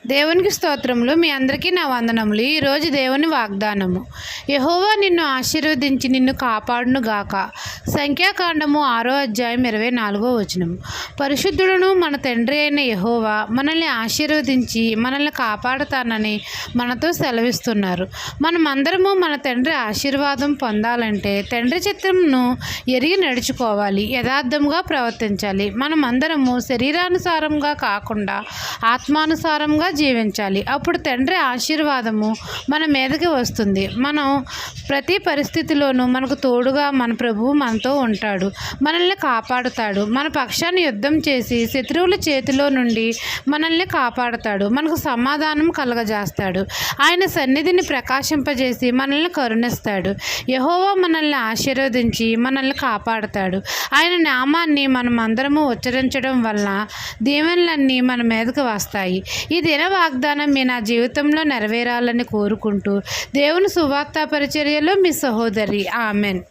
దేవునికి స్తోత్రములు. మీ అందరికీ నా వందనములు. ఈరోజు దేవుని వాగ్దానము. యెహోవా నిన్ను ఆశీర్వదించి నిన్ను కాపాడును గాక. సంఖ్యాకాండము 6వ అధ్యాయం 24వ వచనం. పరిశుద్ధుడును మన తండ్రి అయిన యెహోవా మనల్ని ఆశీర్వదించి మనల్ని కాపాడుతానని మనతో సెలవిస్తున్నారు. మనమందరము మన తండ్రి ఆశీర్వాదం పొందాలంటే తండ్రి చిత్తంను ఎరిగి నడుచుకోవాలి, యథార్థంగా ప్రవర్తించాలి. మనమందరము శరీరానుసారంగా కాకుండా ఆత్మానుసారంగా జీవించాలి. అప్పుడు తండ్రి ఆశీర్వాదము మన మీదకి వస్తుంది. మనం ప్రతి పరిస్థితిలోనూ మనకు తోడుగా మన ప్రభువు మనతో ఉంటాడు, మనల్ని కాపాడుతాడు. మన పక్షాన్ని యుద్ధం చేసి శత్రువుల చేతిలో నుండి మనల్ని కాపాడుతాడు. మనకు సమాధానం కలగజేస్తాడు. ఆయన సన్నిధిని ప్రకాశింపజేసి మనల్ని కరుణిస్తాడు. యెహోవా మనల్ని ఆశీర్వదించి మనల్ని కాపాడుతాడు. ఆయన నామాన్ని మనం అందరము ఉచ్చరించడం వలన దీవెనలన్నీ మన మీదకి వస్తాయి. ఈ దిన వాగ్దానం మీ నా జీవితంలో నెరవేరాలని కోరుకుంటూ దేవుని సువార్త పరిచర్యలో మీ సహోదరి. ఆమెన్.